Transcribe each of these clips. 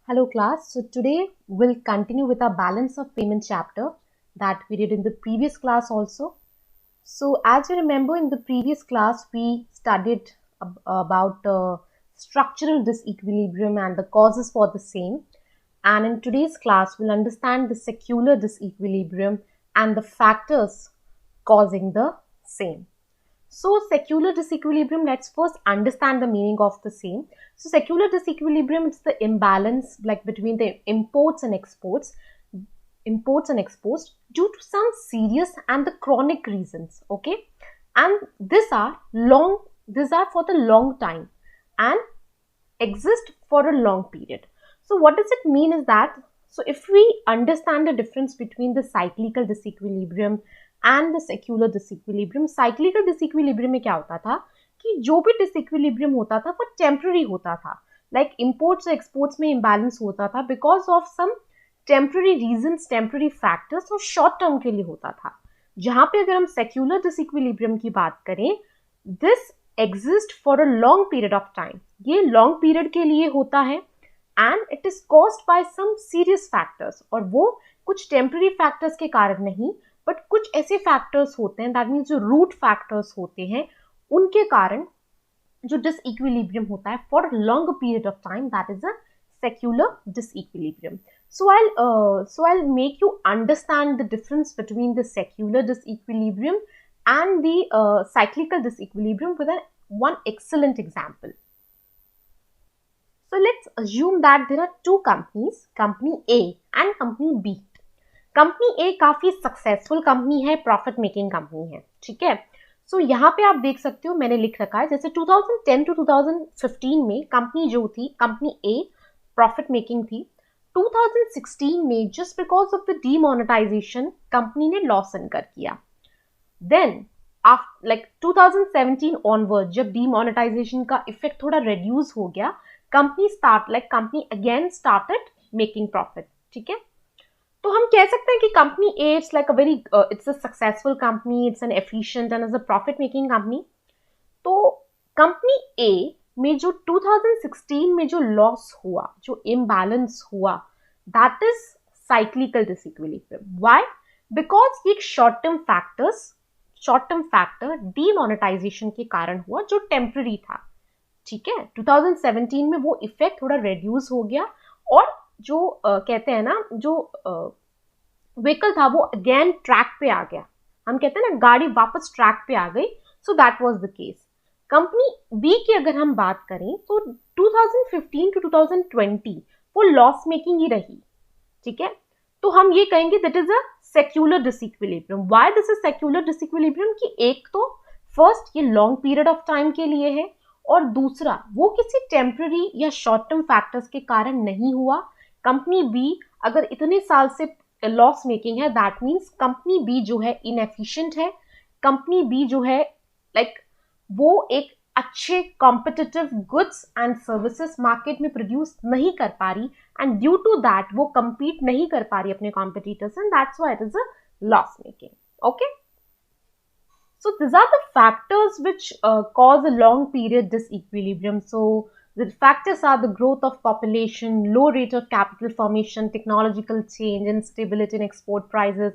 Hello class. So today we'll continue with our balance of payment chapter that we did in the previous class also. So as you remember in the previous class we studied about structural disequilibrium and the causes for the same. And in today's class we'll understand the secular disequilibrium and the factors causing the same. So secular disequilibrium, let's first understand the meaning of the same. So secular disequilibrium is the imbalance like between the imports and exports due to some serious and the chronic reasons. Okay, and these are for the long time and exist for a long period. So what does it mean is that, so if we understand the difference between the cyclical disequilibrium and the secular disequilibrium, cyclical disequilibrium में क्या होता था कि जो भी disequilibrium होता था वो temporary होता था, like imports और exports में imbalance होता था because of some temporary reasons, temporary factors और short term के लिए होता था. जहां पे अगर हम secular disequilibrium की बात करें, this exist for a long period of time. ये long period के लिए होता है and it is caused by some serious factors. और वो कुछ temporary factors के कारण नहीं, but कुछ ऐसे factors होते हैं, that means जो root factors होते हैं, उनके कारण जो disequilibrium होता है for a longer period of time, that is a secular disequilibrium. So I'll make you understand the difference between the secular disequilibrium and the cyclical disequilibrium with one excellent example. So let's assume that there are two companies, company A and company B. Company A काफी successful company है, profit making company है, ठीक है. सो यहाँ पे आप देख सकते हो मैंने लिख रखा है जैसे 2010 टू 2015 में कंपनी जो थी, कंपनी ए प्रॉफिट मेकिंग थी. 2016 में just because of the demonetization company ने लॉस इनकर किया. देन आफ्टर लाइक 2017 ऑनवर्ड जब डीमोनेटाइजेशन का इफेक्ट थोड़ा रिड्यूस हो गया, company again started making profit, ठीक है. तो हम कह सकते हैं कि company A it's like it's a successful company, it's an efficient and is a profit making company. तो कंपनी ए में जो 2016 में जो लॉस हुआ, जो इम्बैलेंस हुआ, that is cyclical disequilibrium. Why? Because एक शॉर्ट टर्म फैक्टर डीमोनेटाइजेशन के कारण हुआ जो टेम्पररी था, ठीक है. 2017 में वो इफेक्ट थोड़ा रिड्यूस हो गया और जो कहते हैं ना, जो व्हीकल था वो अगेन ट्रैक पे आ गया. हम कहते हैं ना गाड़ी वापस ट्रैक पे आ गई. So that was the case. Company B की अगर हम बात करें तो 2015 टू 2020 वो लॉस मेकिंग ही रही, ठीक है. तो हम ये कहेंगे that is a secular disequilibrium. Why this is secular disequilibrium? कि एक तो फर्स्ट ये लॉन्ग पीरियड ऑफ टाइम के लिए है और दूसरा वो किसी टेम्पररी या शॉर्ट टर्म फैक्टर्स के कारण नहीं हुआ. कंपनी बी अगर इतने साल से लॉस मेकिंग है, दैट मीन्स कंपनी बी जो है इनएफिशिएंट है. कंपनी बी जो है वो एक अच्छे competitive goods and services market में प्रोड्यूस नहीं कर पा रही एंड ड्यू टू दैट वो compete नहीं कर पा रही अपने competitors and that's why it is a loss making. Okay, so these are the factors which cause a long period disequilibrium. So the factors are the growth of population, low rate of capital formation, technological change, instability in export prices,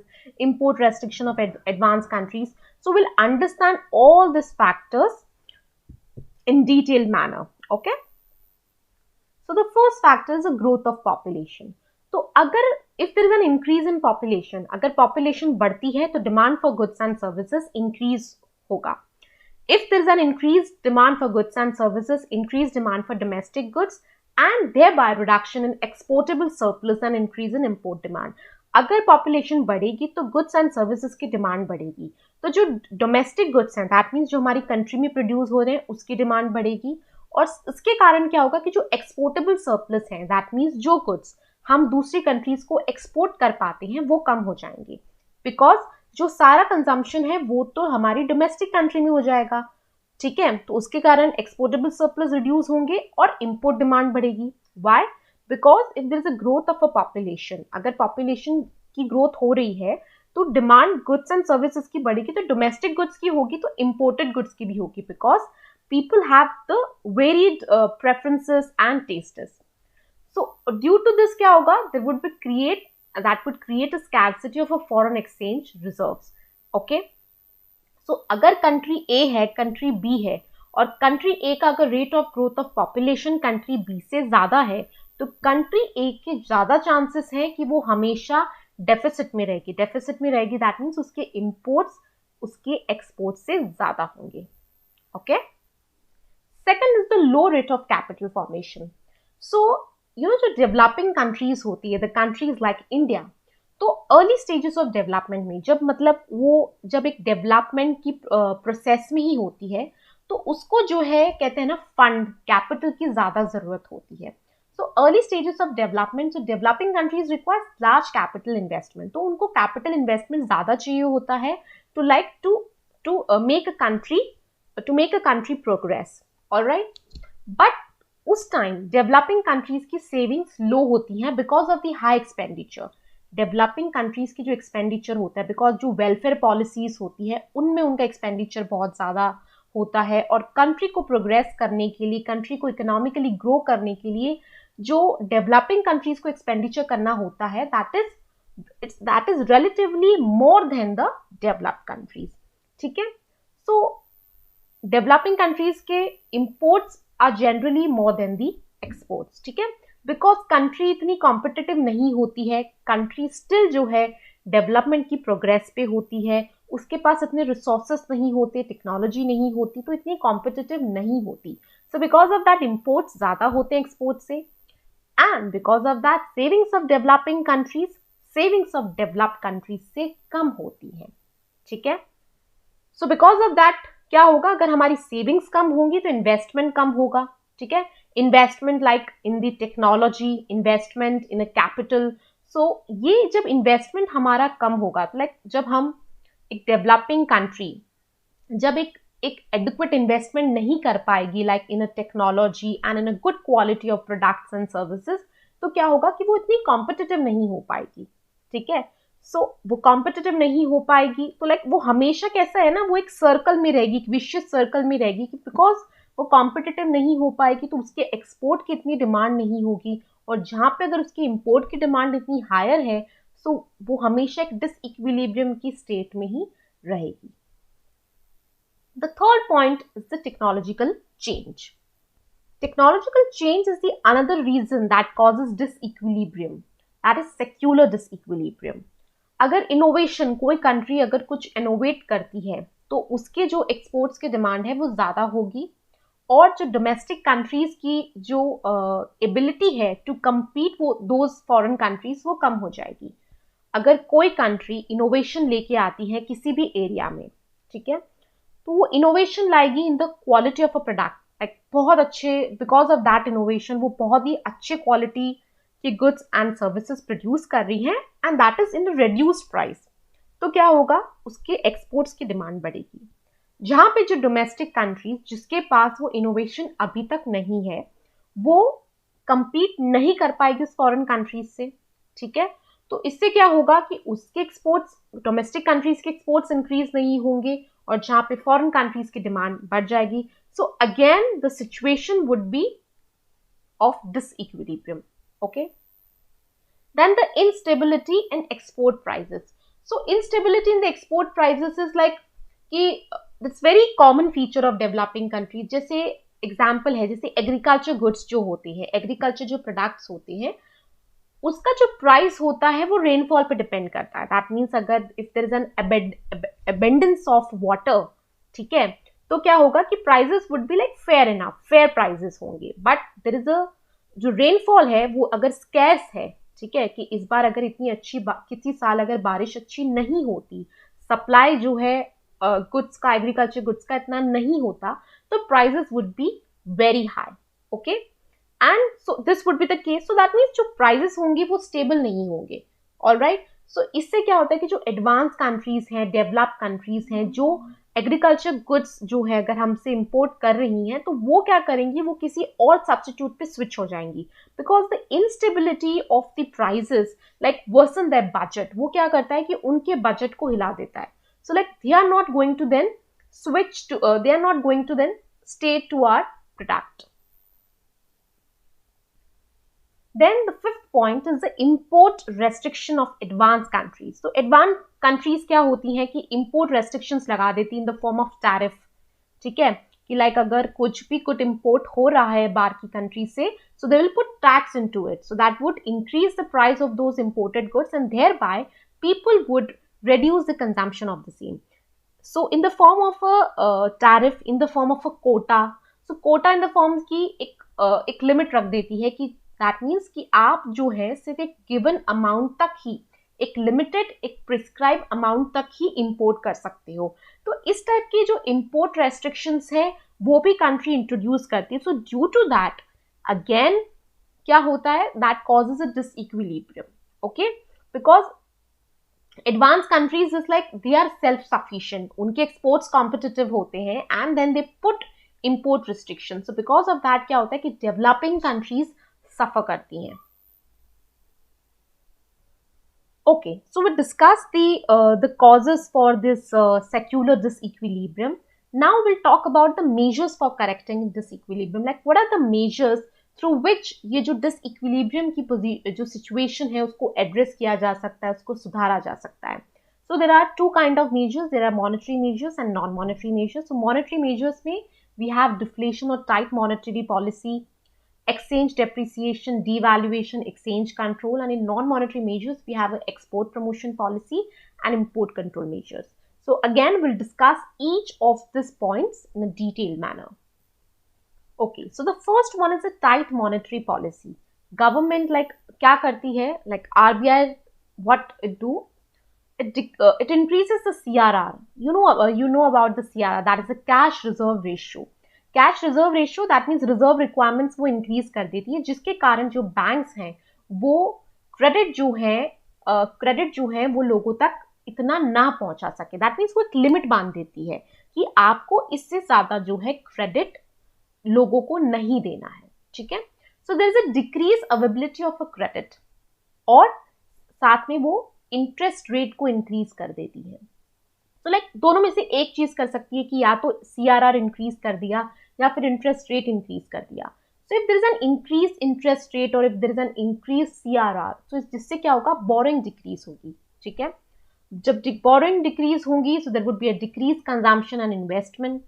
import restriction of advanced countries. So we'll understand all these factors in detailed manner. Okay. So the first factor is the growth of population. तो अगर if there is an increase in population, अगर population बढ़ती है तो demand for goods and services increase होगा. If there is an increased demand for goods and services, increased demand for domestic goods and thereby reduction in exportable surplus and increase in import demand. अगर population बढ़ेगी तो goods and services की demand बढ़ेगी. तो जो domestic goods हैं, that means जो हमारी country में produce हो रहे हैं उसकी demand बढ़ेगी और इसके कारण क्या होगा कि जो exportable surplus हैं, that means जो goods हम दूसरी कंट्रीज को एक्सपोर्ट कर पाते हैं वो कम हो जाएंगे. बिकॉज जो सारा कंजम्पशन है वो तो हमारी डोमेस्टिक कंट्री में हो जाएगा, ठीक है. तो उसके कारण एक्सपोर्टेबल सरप्लस रिड्यूस होंगे और इंपोर्ट डिमांड बढ़ेगी. Why? Because if there is a growth of a population, अगर पॉपुलेशन की ग्रोथ हो रही है तो डिमांड गुड्स एंड सर्विसेज की बढ़ेगी. तो डोमेस्टिक गुड्स की होगी तो इंपोर्टेड गुड्स की भी होगी, because people have the varied preferences and tastes. So और ड्यू टू दिस क्या होगा, that would create a scarcity of a foreign exchange reserves. Okay, so अगर कंट्री ए है, कंट्री बी है, और कंट्री ए का अगर rate of growth of population country B से ज्यादा है, तो कंट्री ए के ज्यादा चांसेस है कि वो हमेशा डेफिसिट में रहेगी। डेफिसिट में रहेगी दैट मीन्स उसके इंपोर्ट्स उसके एक्सपोर्ट्स से ज्यादा होंगे। Okay, second is the low rate of capital formation. So जो डेवलपिंग कंट्रीज होती है, द कंट्रीज लाइक इंडिया, तो अर्ली स्टेजेस ऑफ डेवलपमेंट में जब एक डेवलपमेंट की प्रोसेस में ही होती है, तो उसको जो है कहते हैं ना फंड कैपिटल की ज्यादा जरूरत होती है। So early stages of development, so developing countries require large capital investment, तो उनको कैपिटल इन्वेस्टमेंट ज्यादा चाहिए होता है to make a country progress. Alright, but उस टाइम डेवलपिंग कंट्रीज की सेविंग्स लो होती हैं because of the high expenditure. Developing countries की जो एक्सपेंडिचर होता है, बिकॉज जो वेलफेयर पॉलिसीज होती है उनमें उनका एक्सपेंडिचर बहुत ज्यादा होता है, और कंट्री को प्रोग्रेस करने के लिए, कंट्री को इकोनॉमिकली ग्रो करने के लिए जो डेवलपिंग कंट्रीज को एक्सपेंडिचर करना होता है, that is relatively more than the developed countries. ठीक है, सो डेवलपिंग कंट्रीज के imports are generally more than the exports. ठीक है, बिकॉज कंट्री इतनी कॉम्पिटिटिव नहीं होती है, कंट्री स्टिल जो है डेवलपमेंट की प्रोग्रेस पे होती है, उसके पास इतने रिसोर्सेस नहीं होते, टेक्नोलॉजी नहीं होती, तो इतनी कॉम्पिटिटिव नहीं होती। सो बिकॉज ऑफ दैट इंपोर्ट्स ज्यादा होते हैं एक्सपोर्ट से, and because of that savings of developing countries savings of developed countries से कम होती है। ठीक है, सो बिकॉज ऑफ दैट क्या होगा, अगर हमारी सेविंग्स कम होंगी तो इन्वेस्टमेंट कम होगा। ठीक है, investment like in the technology, investment in a capital. So ये जब इन्वेस्टमेंट हमारा कम होगा, तो जब हम एक डेवलपिंग कंट्री जब एक एडिक्वेट इन्वेस्टमेंट नहीं कर पाएगी like in a technology and in a good quality of products and services, तो क्या होगा कि वो इतनी कॉम्पिटिटिव नहीं हो पाएगी। ठीक है, सो वो कॉम्पिटिटिव नहीं हो पाएगी, तो वो हमेशा कैसा है ना, वो एक सर्कल में रहेगी, एक विशियस सर्कल में रहेगी, कि बिकॉज वो कॉम्पिटिटिव नहीं हो पाएगी तो उसके एक्सपोर्ट की इतनी डिमांड नहीं होगी, और जहां पे अगर उसकी इंपोर्ट की डिमांड इतनी हायर है, सो वो हमेशा एक डिसइक्विलिब्रियम की स्टेट में ही रहेगी। The third point is the technological change. Technological change is the another reason that causes disequilibrium, that is secular disequilibrium. अगर इनोवेशन, कोई कंट्री अगर कुछ इनोवेट करती है तो उसके जो एक्सपोर्ट्स की डिमांड है वो ज्यादा होगी, और जो डोमेस्टिक कंट्रीज की जो एबिलिटी है टू कम्पीट वो दोज फॉरेन कंट्रीज वो कम हो जाएगी। अगर कोई कंट्री इनोवेशन लेके आती है किसी भी एरिया में, ठीक है, तो वो इनोवेशन लाएगी in the quality of a product, like बहुत अच्छे, बिकॉज ऑफ दैट इनोवेशन वो बहुत ही अच्छे क्वालिटी के गुड्स एंड सर्विसेज प्रोड्यूस कर रही हैं, and that is in reduced price, तो क्या होगा, उसके एक्सपोर्ट्स की डिमांड बढ़ेगी। जहां पे जो डोमेस्टिक कंट्रीज जिसके पास वो इनोवेशन अभी तक नहीं है, वो कंपीट नहीं कर पाएगी उस फॉरेन कंट्रीज से। ठीक है, तो इससे क्या होगा कि उसके एक्सपोर्ट्स, डोमेस्टिक कंट्रीज के एक्सपोर्ट्स इंक्रीज नहीं होंगे, और जहां पे फॉरेन कंट्रीज की डिमांड बढ़ जाएगी। So again the situation would be of disequilibrium. Okay, then the instability in export prices. So instability in the export prices is like कि it's very common feature of developing countries. जैसे example है, जैसे agriculture goods जो होते हैं, agriculture जो products होते हैं, उसका जो प्राइस होता है वो रेनफॉल पे डिपेंड करता है। दैट मीन्स अगर if there is an abundance of water, ठीक है, तो क्या होगा कि prices would be like fair enough, fair prices होंगे। बट देयर इज अ जो रेनफॉल है वो अगर स्कैर्स है, ठीक है, कि इस बार अगर इतनी अच्छी किसी साल अगर बारिश अच्छी नहीं होती, सप्लाई जो है गुड्स का, एग्रीकल्चर गुड्स का इतना नहीं होता, तो prices would be very high. Okay, and so this would be the case. So that means जो प्राइसेस होंगे वो स्टेबल नहीं होंगे। ऑलराइट, सो इससे क्या होता है कि जो एडवांस कंट्रीज हैं, डेवलप्ड कंट्रीज हैं, जो एग्रीकल्चर गुड्स जो है अगर हमसे इंपोर्ट कर रही हैं, तो वो क्या करेंगी, वो किसी और सब्स्टिट्यूट पे स्विच हो जाएंगी, because the instability of the prices like worsen their budget. वो क्या करता है कि उनके बजट को हिला देता है। So like they are not going to then switch to, they are not going to then stay to our product. Then the fifth point is the import restriction of advanced countries. So advanced countries क्या होती हैं कि import restrictions लगा देती हैं in the form of tariff. ठीक है, कि लाइक अगर कुछ इम्पोर्ट हो रहा है बाहर की कंट्री से, so they will put tax into it, so that would increase the price of those imported goods and thereby people would reduce the consumption of the same. So in the form of a tariff, in the form of a quota, so quota in the form की एक limit रख देती है कि that means कि आप जो है सिर्फ एक गिवन अमाउंट तक ही, एक लिमिटेड, एक प्रिस्क्राइब अमाउंट तक ही इंपोर्ट कर सकते हो. तो इस टाइप की जो इंपोर्ट रेस्ट्रिक्शंस है वो भी कंट्री इंट्रोड्यूस करती है. So due to that again क्या होता है, that causes a disequilibrium. Okay, because advance countries is like they are self sufficient, उनके एक्सपोर्ट्स कॉम्पिटिटिव होते हैं and then they put import restriction. So because of that क्या होता है कि डेवलपिंग कंट्रीज सफर करती हैं. Okay, so we discussed the causes for this secular disequilibrium. Now we'll talk about the measures for correcting disequilibrium. Like what are the measures through which ये जो disequilibrium की जो situation है उसको address किया जा सकता है, उसको सुधारा जा सकता है. So there are two kind of measures. There are monetary measures and non-monetary measures. So monetary measures में we have deflation or tight monetary policy, exchange depreciation, devaluation, exchange control, and in non-monetary measures we have an export promotion policy and import control measures. So again we'll discuss each of these points in a detailed manner. Okay, so the first one is a tight monetary policy. Government like क्या करती है, like RBI, what it do? It increases the CRR. You know about the CRR, that is the cash reserve ratio. Cash reserve ratio, that means reserve requirements वो increase कर देती है, जिसके कारण जो बैंक्स हैं वो क्रेडिट जो है वो लोगों तक इतना ना पहुंचा सके. दैट मीन्स वो एक लिमिट बांध देती है कि आपको इससे ज्यादा जो है क्रेडिट लोगों को नहीं देना है. ठीक है, so there is a decrease availability of a credit, और साथ में वो इंटरेस्ट रेट को इंक्रीज कर देती है. तो लाइक दोनों में से एक चीज कर सकती है कि या तो CRR इंक्रीज कर दिया या फिर इंटरेस्ट रेट इंक्रीज कर दिया. So if there is an increase interest rate और if there is an increase CRR, तो जिससे क्या होगा, बोरिंग डिक्रीज होगी. ठीक है, जब बोरिंग डिक्रीज होगी so there would be a decrease consumption and investment.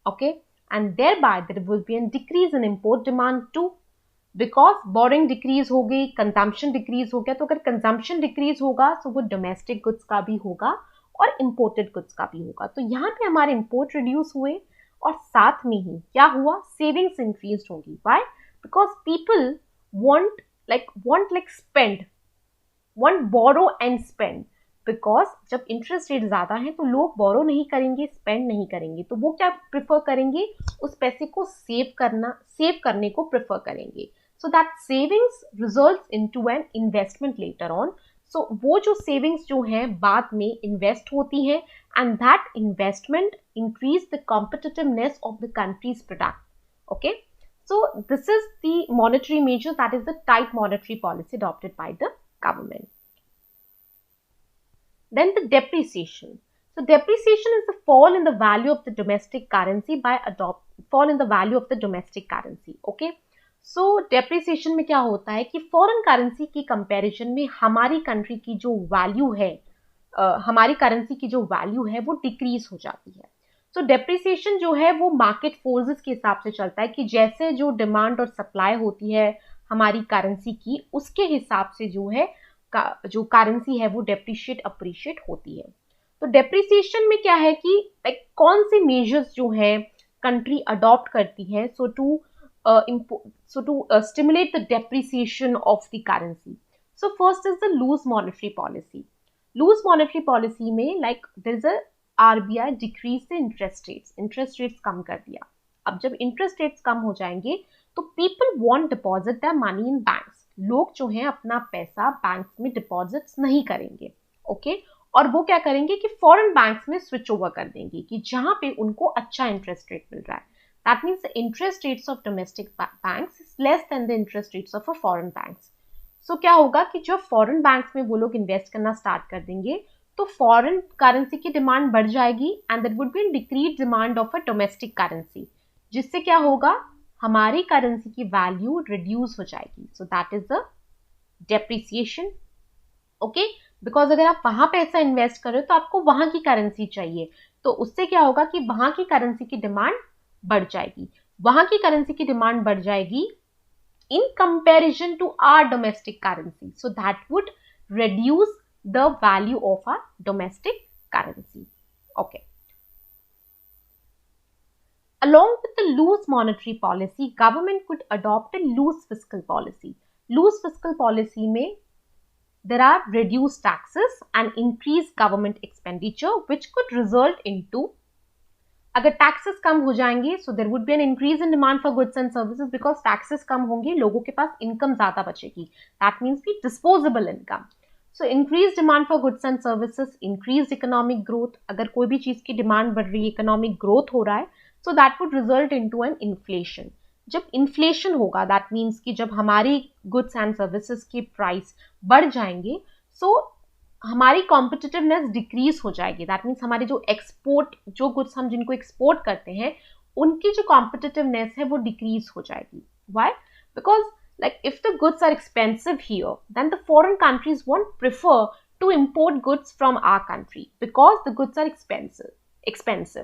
Okay, and thereby there would be an decrease in import demand too, because borrowing decrease हो गई, कंजम्पशन डिक्रीज हो गया. तो अगर कंजम्पशन डिक्रीज होगा तो वो डोमेस्टिक गुड्स का भी होगा और इंपोर्टेड गुड्स का भी होगा. तो यहाँ पे हमारे इंपोर्ट रिड्यूस हुए और साथ में ही क्या हुआ, सेविंग्स इंक्रीज होगी. Why? Because people want spend, want borrow and spend. Because जब इंटरेस्ट रेट ज्यादा है तो लोग बोरो नहीं करेंगे, स्पेंड नहीं करेंगे, तो वो क्या प्रेफर करेंगे, उस पैसे को सेव करने को प्रेफर करेंगे. So that savings results into an investment later on. So वो जो सेविंग्स जो हैं बाद में इन्वेस्ट होती हैं and that investment increase the competitiveness of the country's product. Okay, so this is the monetary measure, that is the tight monetary policy adopted by the government. Then the depreciation. So depreciation is the fall in the value of the domestic currency Okay. So depreciation में क्या होता है कि foreign currency की comparison में हमारी country की जो वैल्यू है, हमारी करेंसी की जो वैल्यू है वो डिक्रीज हो जाती है. सो डेप्रिसिएशन जो है वो मार्केट फोर्सेस के हिसाब से चलता है कि जैसे जो डिमांड और सप्लाई होती है हमारी करेंसी की, उसके हिसाब से जो है जो करेंसी है वो डेप्रिशिएट अप्रिशिएट होती है. तो डेप्रिसिएशन में क्या है कि कौन से मेजर्स जो है कंट्री अडॉप्ट करती है to stimulate the depreciation of the currency. So first is the loose monetary policy. Loose monetary policy में there is a RBI decrease the interest rates कम कर दिया. अब जब interest rates कम हो जाएंगे तो people won't deposit their money in banks. लोग जो हैं अपना पैसा बैंक्स में डिपॉजिट्स नहीं करेंगे. ओके, और वो क्या करेंगे कि फॉरेन बैंक्स में स्विच ओवर कर देंगे कि जहां पे उनको अच्छा इंटरेस्ट रेट मिल रहा है. That means the interest rates of domestic banks is less than the interest rates of a foreign banks. So क्या होगा कि जब फॉरेन बैंक्स में वो लोग इन्वेस्ट करना स्टार्ट कर देंगे तो फॉरेन करेंसी की डिमांड बढ़ जाएगी and there would be decrease demand of a domestic currency, जिससे क्या होगा हमारी करेंसी की वैल्यू रिड्यूस हो जाएगी. So that is the depreciation. Okay, because अगर आप वहां पैसा इन्वेस्ट कर रहे हो तो आपको वहां की करेंसी चाहिए, तो उससे क्या होगा कि वहां की करेंसी की डिमांड बढ़ जाएगी. वहां की करेंसी की डिमांड बढ़ जाएगी in comparison to our domestic currency. So that would reduce the value of our domestic currency. Okay. Along with the loose monetary policy, government could adopt a loose fiscal policy. Loose fiscal policy में there are reduced taxes and increased government expenditure which could result into, अगर taxes कम हो जाएंगे so there would be an increase in demand for goods and services, because taxes कम होंगे, लोगों के पास इनकम ज्यादा बचेगी. दैट मीन्स की disposable income. So increase demand for goods and services, increase economic growth. अगर कोई भी चीज की डिमांड बढ़ रही है, इकोनॉमिक ग्रोथ हो रहा है, so that would result into an inflation. जब इन्फ्लेशन होगा दैट मीन्स कि जब हमारी गुड्स एंड सर्विसेज की प्राइस बढ़ जाएंगे, सो हमारी कॉम्पिटिटिवनेस डिक्रीज हो जाएगी. दैट मीन्स हमारे जो एक्सपोर्ट, जो गुड्स हम जिनको एक्सपोर्ट करते हैं, उनकी जो कॉम्पिटिटिवनेस है वो डिक्रीज हो जाएगी. Why? Because like if the goods are expensive here, then the foreign countries won't prefer to import goods from our country because the goods are expensive.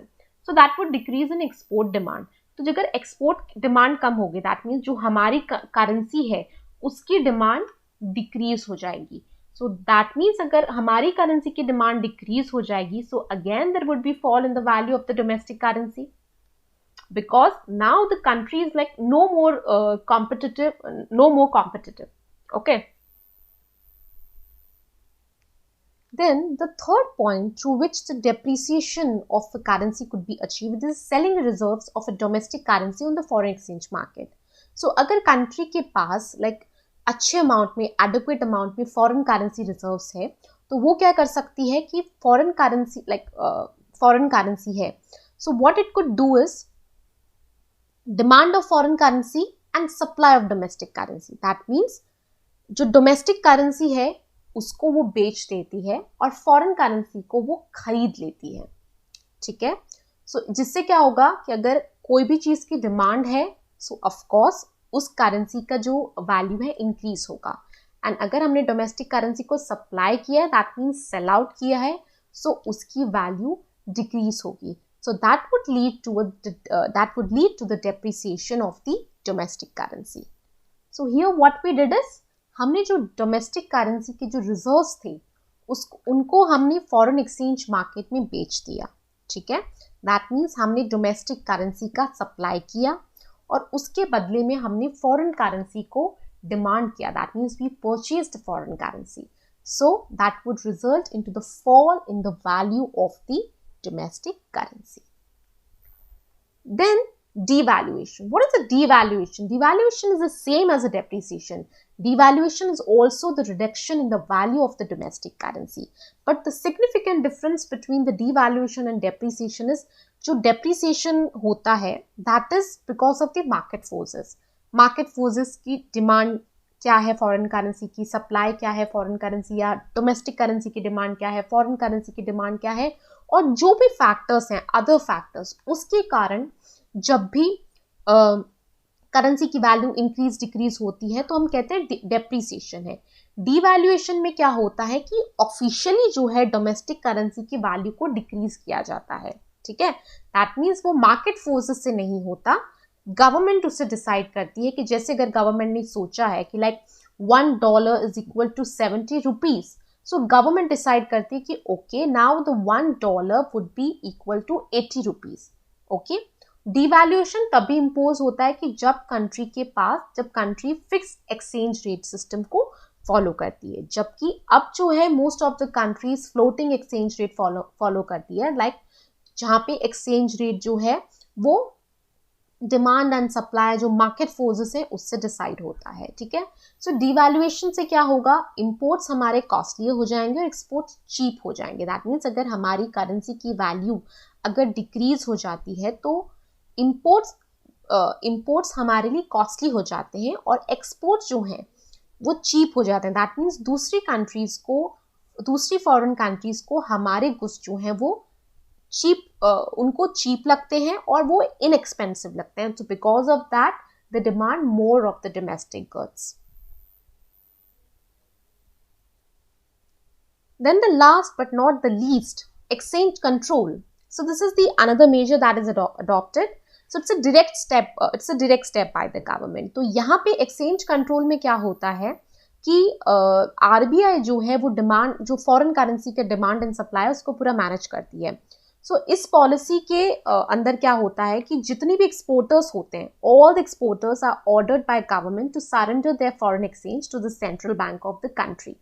So that would decrease in export demand. तो अगर export demand कम होगी, that means जो हमारी currency है उसकी demand decrease हो जाएगी. So that means अगर हमारी करेंसी की डिमांड डिक्रीज हो जाएगी, so again there would be fall in the value of the domestic currency, because now the country is like no more competitive. Okay. Then the third point through which the depreciation of the currency could be achieved is selling reserves of a domestic currency on the foreign exchange market. So अगर country के पास like अच्छे amount में, adequate amount में foreign currency reserves है, तो वो क्या कर सकती है कि फॉरेन करेंसी है, so what it could do is demand of foreign currency and supply of domestic currency. That means जो डोमेस्टिक करेंसी है उसको वो बेच देती है और फॉरेन करेंसी को वो खरीद लेती है. ठीक है. सो जिससे क्या होगा कि अगर कोई भी चीज की डिमांड है, सो ऑफकोर्स उस करेंसी का जो वैल्यू है इंक्रीज होगा. एंड अगर हमने डोमेस्टिक करेंसी को सप्लाई किया है, दैट मीन्स सेल आउट किया है, सो उसकी वैल्यू डिक्रीज होगी. So that would lead to the depreciation of the domestic currency. So here what we did is, हमने जो डोमेस्टिक करेंसी के जो रिजर्व्स थे उनको हमने फॉरेन एक्सचेंज मार्केट में बेच दिया. ठीक है. दैट मीन्स हमने डोमेस्टिक करेंसी का सप्लाई किया और उसके बदले में हमने फॉरेन करेंसी को डिमांड किया. That means we purchased foreign currency. So that would result into the fall in the value of the domestic currency. Then devaluation. What is a devaluation? Devaluation is the same as a depreciation. Devaluation is also the reduction in the value of the domestic currency. But the significant difference between the devaluation and depreciation is जो depreciation होता है that is because of the market forces. Market forces की demand क्या है foreign currency की, supply क्या है foreign currency या डोमेस्टिक करेंसी की डिमांड क्या है, फॉरेन करेंसी की डिमांड क्या है, और जो भी फैक्टर्स हैं अदर फैक्टर्स, उसके कारण जब भी करेंसी की वैल्यू इंक्रीज डिक्रीज होती है तो हम कहते हैं डेप्रिसिएशन है. डिवैल्यूएशन में क्या होता है कि ऑफिशियली जो है डोमेस्टिक करेंसी की वैल्यू को डिक्रीज किया जाता है. ठीक है. दैट मीन्स वो मार्केट फोर्सेस से नहीं होता, गवर्नमेंट उसे डिसाइड करती है कि जैसे अगर गवर्नमेंट ने सोचा है कि like $1 is equal to 70 rupees, so government decide करती है कि okay now the $1 would be equal to 80 rupees. Okay. Devaluation तभी इम्पोज होता है कि जब country fix exchange rate system को फॉलो करती है, जबकि अब जो है most of the countries floating exchange rate follow करती है, लाइक जहाँ पे एक्सचेंज रेट जो है वो डिमांड एंड सप्लाई जो मार्केट फोर्सेस है उससे डिसाइड होता है. ठीक है. सो डिवैल्यूएशन से क्या होगा, इंपोर्ट्स हमारे कॉस्टली हो जाएंगे और एक्सपोर्ट्स चीप हो जाएंगे. दैट मीन्स अगर हमारी करेंसी की वैल्यू अगर डिक्रीज हो जाती है तो इंपोर्ट्स हमारे लिए कॉस्टली हो जाते हैं और एक्सपोर्ट्स जो हैं वो चीप हो जाते हैं. दैट मीन्स दूसरी फॉरेन कंट्रीज को हमारे गुड्स जो हैं वो चीप उनको चीप लगते हैं और वो इनएक्सपेंसिव लगते हैं. तो because of that the demand more of the domestic goods. Then the last but not the least, exchange control. So this is the another measure that is adopted. So it's a direct step. It's a direct step by the government. तो यहाँ पे exchange control में क्या होता है कि RBI जो है वो डिमांड, जो फॉरेन करेंसी के डिमांड एंड सप्लाई है उसको पूरा मैनेज करती है. सो इस पॉलिसी के अंदर क्या होता है कि जितनी भी एक्सपोर्टर्स होते हैं, all the exporters are ordered by government to surrender their foreign exchange to the central bank of the country.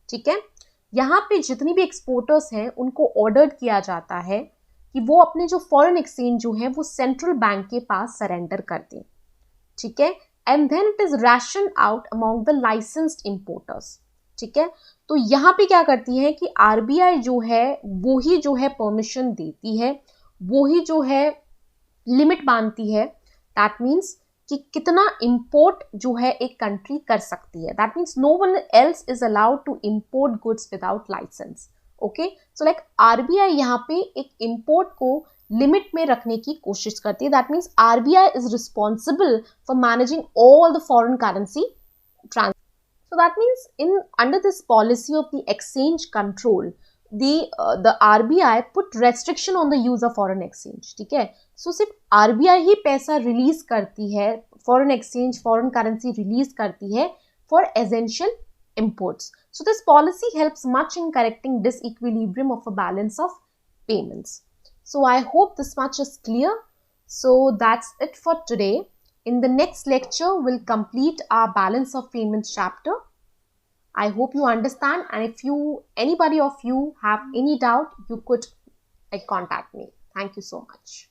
ठीक है, यहाँ पे जितनी भी एक्सपोर्टर्स हैं उनको ऑर्डर किया जाता है कि वो अपने जो फॉरेन एक्सचेंज जो है वो सेंट्रल बैंक के पास सरेंडर कर दें. ठीक है, and then it is ration out among the licensed importers. ठीक है, तो यहाँ पे क्या करती है कि आरबीआई जो है वो ही जो है परमिशन देती है, वो ही जो है लिमिट बांधती है. दैट मीन्स कि कितना इंपोर्ट जो है एक कंट्री कर सकती है. That means no one else is allowed to import goods without licence. Okay, so like RBI यहाँ पे एक इंपोर्ट को लिमिट में रखने की कोशिश करती है. That means RBI is responsible for managing all the foreign currency transfer. So that means under this policy of the exchange control, the RBI put restriction on the use of foreign exchange. ठीक है, so सिर्फ RBI ही पैसा release करती है, foreign exchange, foreign currency release करती है for essential imports. So this policy helps much in correcting disequilibrium of a balance of payments. So I hope this much is clear. So that's it for today. In the next lecture, we'll complete our balance of payments chapter. I hope you understand, and if anybody of you have any doubt, you could contact me. Thank you so much.